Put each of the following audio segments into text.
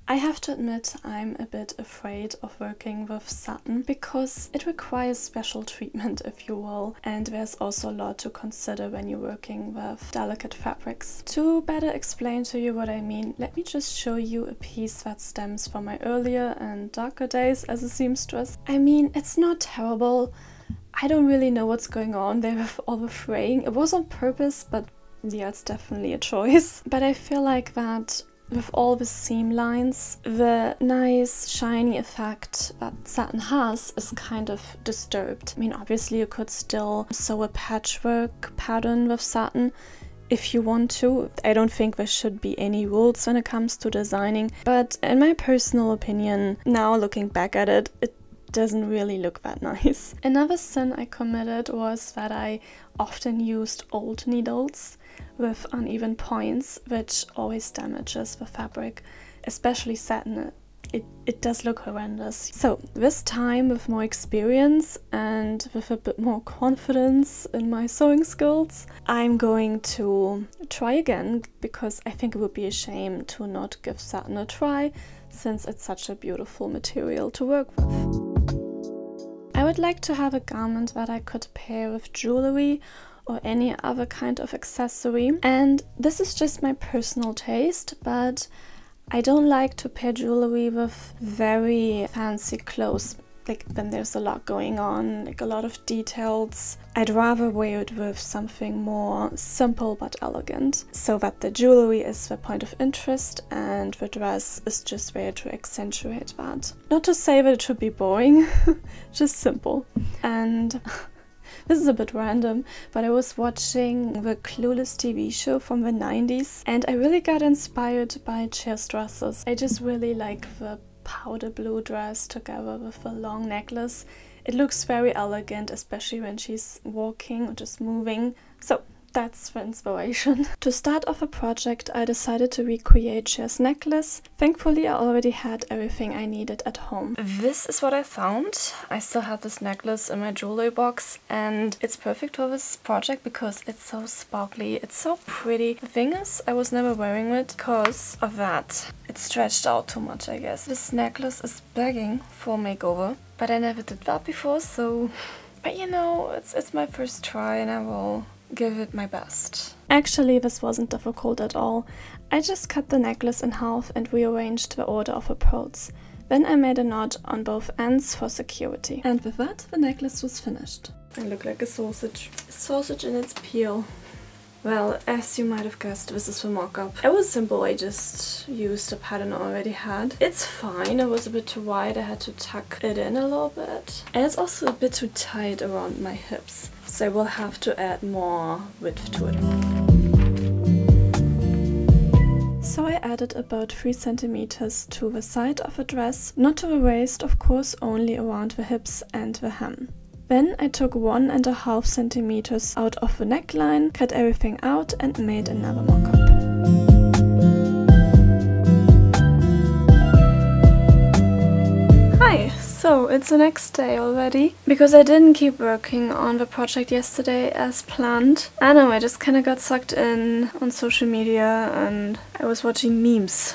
I have to admit I'm a bit afraid of working with satin because it requires special treatment, if you will, and there's also a lot to consider when you're working with delicate fabrics. To better explain to you what I mean, let me just show you a piece that stems from my earlier and darker days as a seamstress. I mean, it's not terrible. I don't really know what's going on there with all the fraying. It was on purpose, but yeah, it's definitely a choice. But I feel like that with all the seam lines, the nice shiny effect that satin has is kind of disturbed. I mean, obviously you could still sew a patchwork pattern with satin if you want to. I don't think there should be any rules when it comes to designing, but in my personal opinion, now looking back at it, it doesn't really look that nice. Another sin I committed was that I often used old needles with uneven points, which always damages the fabric, especially satin. It does look horrendous. So this time, with more experience and with a bit more confidence in my sewing skills, I'm going to try again, because I think it would be a shame to not give satin a try, since it's such a beautiful material to work with. I would like to have a garment that I could pair with jewelry or any other kind of accessory, and this is just my personal taste, but I don't like to pair jewelry with very fancy clothes, like when there's a lot going on, like a lot of details. I'd rather wear it with something more simple but elegant, so that the jewelry is the point of interest and the dress is just there to accentuate that. Not to say that it should be boring, just simple. And this is a bit random, but I was watching the Clueless TV show from the 90s and I really got inspired by Cher's dresses. I just really like the powder blue dress together with a long necklace. It looks very elegant, especially when she's walking or just moving. So that's the inspiration. To start off a project, I decided to recreate Cher's necklace. Thankfully, I already had everything I needed at home. This is what I found. I still have this necklace in my jewelry box, and it's perfect for this project because it's so sparkly, it's so pretty. The thing is, I was never wearing it because of that. It stretched out too much, I guess. This necklace is begging for a makeover, but I never did that before, so... But you know, it's my first try and I will give it my best. Actually, this wasn't difficult at all. I just cut the necklace in half and rearranged the order of the pearls. Then I made a knot on both ends for security. And with that, the necklace was finished. I look like a sausage. A sausage in its peel. Well, as you might have guessed, this is the mock-up. It was simple, I just used a pattern I already had. It's fine, it was a bit too wide, I had to tuck it in a little bit. And it's also a bit too tight around my hips, so I will have to add more width to it. So I added about 3 centimeters to the side of the dress, not to the waist, of course, only around the hips and the hem. Then I took 1.5 centimeters out of the neckline, cut everything out and made another mock-up. Hi! So it's the next day already, because I didn't keep working on the project yesterday as planned. I don't know, I just kinda got sucked in on social media and I was watching memes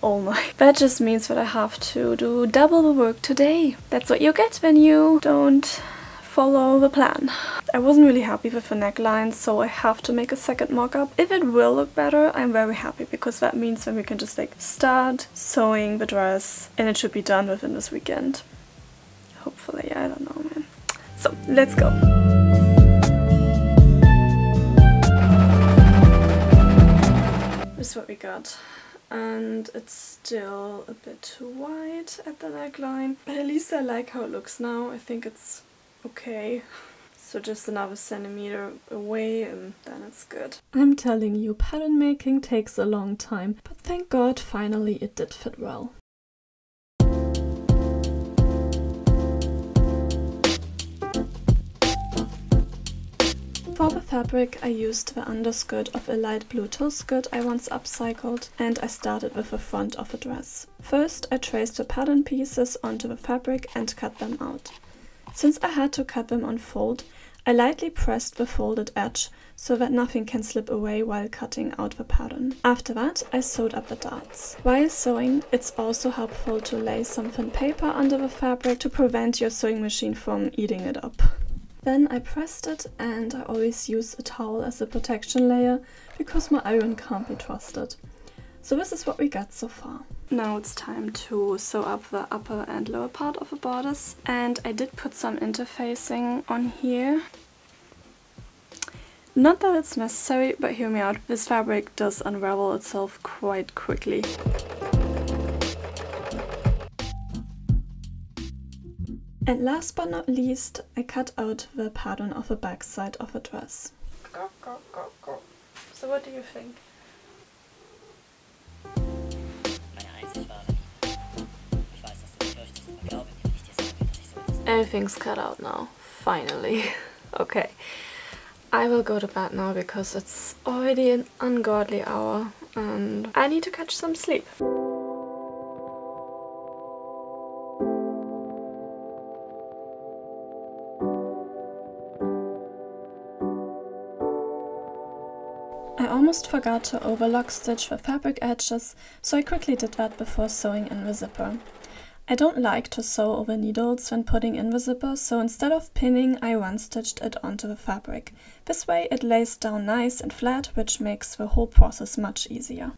all night. That just means that I have to do double the work today. That's what you get when you don't follow the plan. I wasn't really happy with the neckline, so I have to make a second mock-up. If it will look better, I'm very happy, because that means then we can just like start sewing the dress and it should be done within this weekend. Hopefully, I don't know, man. So, let's go. This is what we got. And it's still a bit too wide at the neckline, but at least I like how it looks now. I think it's okay. So just another centimeter away and then it's good. I'm telling you, pattern making takes a long time, but thank God finally it did fit well. For the fabric, I used the underskirt of a light blue tulle skirt I once upcycled, and I started with the front of the dress. First, I traced the pattern pieces onto the fabric and cut them out. Since I had to cut them on fold, I lightly pressed the folded edge so that nothing can slip away while cutting out the pattern. After that, I sewed up the darts. While sewing, it's also helpful to lay some thin paper under the fabric to prevent your sewing machine from eating it up. Then I pressed it, and I always use a towel as a protection layer because my iron can't be trusted. So this is what we got so far. Now it's time to sew up the upper and lower part of the bodice, and I did put some interfacing on here. Not that it's necessary, but hear me out, this fabric does unravel itself quite quickly. And last but not least, I cut out the pattern of the back side of the dress. So what do you think? Everything's cut out now, finally. Okay, I will go to bed now because it's already an ungodly hour and I need to catch some sleep. I almost forgot to overlock stitch the fabric edges, so I quickly did that before sewing in the zipper. I don't like to sew over needles when putting in the zipper, so instead of pinning, I run stitched it onto the fabric. This way it lays down nice and flat, which makes the whole process much easier.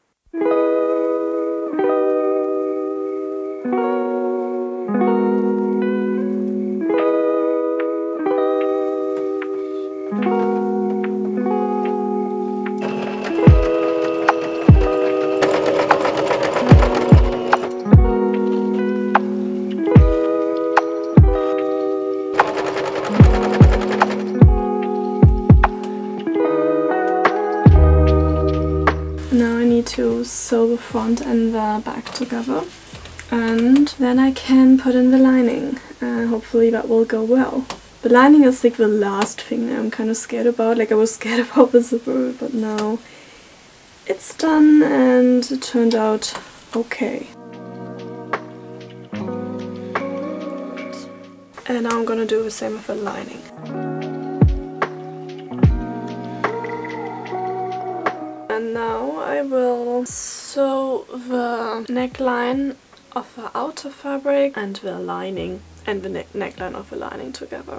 To sew the front and the back together, and then I can put in the lining. Hopefully that will go well. The lining is like the last thing that I'm kind of scared about. Like I was scared about the zipper, but now it's done and it turned out okay. And now I'm gonna do the same with the lining. And now I will sew the neckline of the outer fabric and the lining and the neckline of the lining together.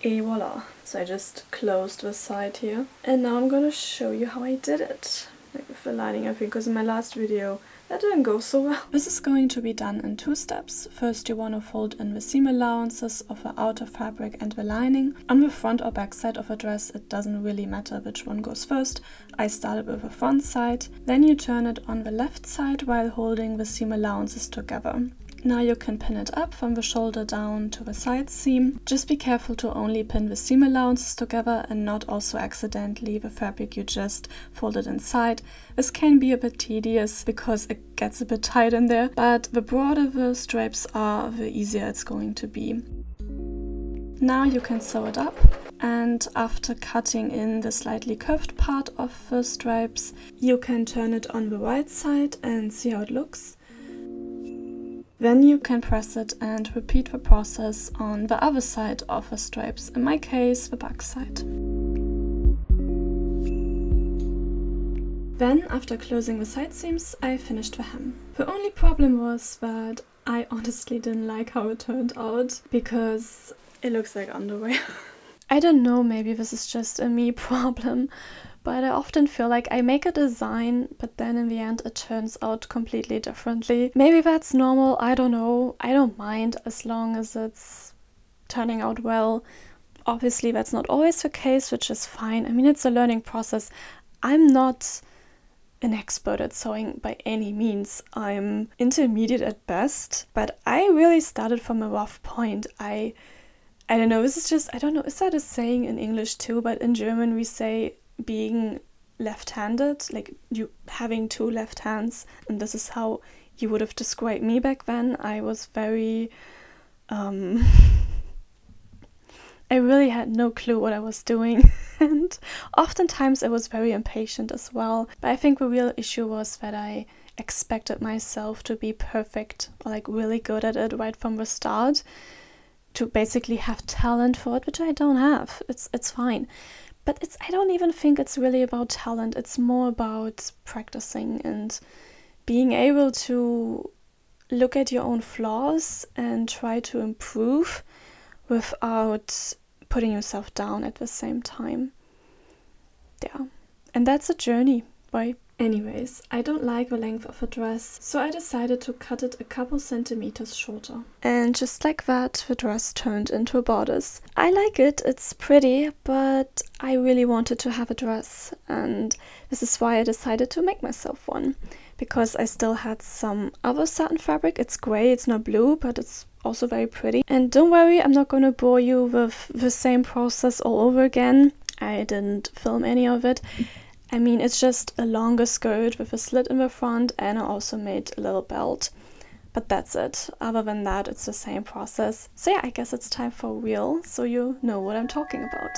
Et voila! So I just closed the side here, and now I'm gonna show you how I did it, like with the lining, I think, because in my last video that didn't go so well. This is going to be done in 2 steps. First you want to fold in the seam allowances of the outer fabric and the lining. On the front or back side of a dress it doesn't really matter which one goes first. I started with the front side. Then you turn it on the left side while holding the seam allowances together. Now you can pin it up from the shoulder down to the side seam. Just be careful to only pin the seam allowances together and not also accidentally the fabric you just folded inside. This can be a bit tedious because it gets a bit tight in there, but the broader the stripes are, the easier it's going to be. Now you can sew it up, and after cutting in the slightly curved part of the stripes, you can turn it on the right side and see how it looks. Then you can press it and repeat the process on the other side of the stripes, in my case the back side. Then, after closing the side seams, I finished the hem. The only problem was that I honestly didn't like how it turned out, because it looks like underwear. I don't know, maybe this is just a me problem, but I often feel like I make a design, but then in the end it turns out completely differently. Maybe that's normal, I don't know. I don't mind as long as it's turning out well. Obviously that's not always the case, which is fine. I mean, it's a learning process. I'm not an expert at sewing by any means. I'm intermediate at best, but I really started from a rough point. I don't know, this is just, I don't know, is that a saying in English too, but in German we say being left-handed, like you having 2 left hands, and this is how you would have described me back then. I was very I really had no clue what I was doing, and oftentimes I was very impatient as well. But I think the real issue was that I expected myself to be perfect or like really good at it right from the start, to basically have talent for it, which I don't have. It's fine. But I don't even think it's really about talent. It's more about practicing and being able to look at your own flaws and try to improve without putting yourself down at the same time. Yeah, and that's a journey, right? Anyways, I don't like the length of a dress, so I decided to cut it a couple centimeters shorter. And just like that, the dress turned into a bodice. I like it, it's pretty, but I really wanted to have a dress, and this is why I decided to make myself one. Because I still had some other satin fabric. It's grey, it's not blue, but it's also very pretty. And don't worry, I'm not going to bore you with the same process all over again. I didn't film any of it. I mean, it's just a longer skirt with a slit in the front, and I also made a little belt. But that's it. Other than that, it's the same process. So yeah, I guess it's time for real, so you know what I'm talking about.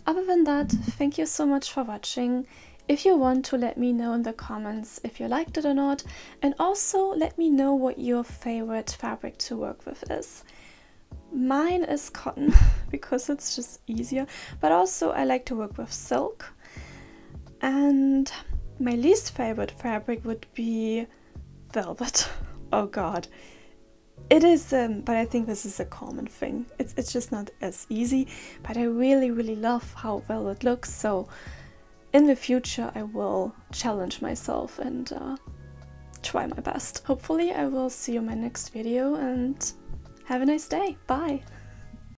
Other than that, thank you so much for watching. If you want to, let me know in the comments if you liked it or not, and also let me know what your favorite fabric to work with is. Mine is cotton because it's just easier, but also I like to work with silk. And my least favorite fabric would be velvet. Oh god. It is, but I think this is a common thing. It's just not as easy, but I really love how velvet looks, so in the future I will challenge myself and try my best. Hopefully I will see you in my next video, and have a nice day. Bye!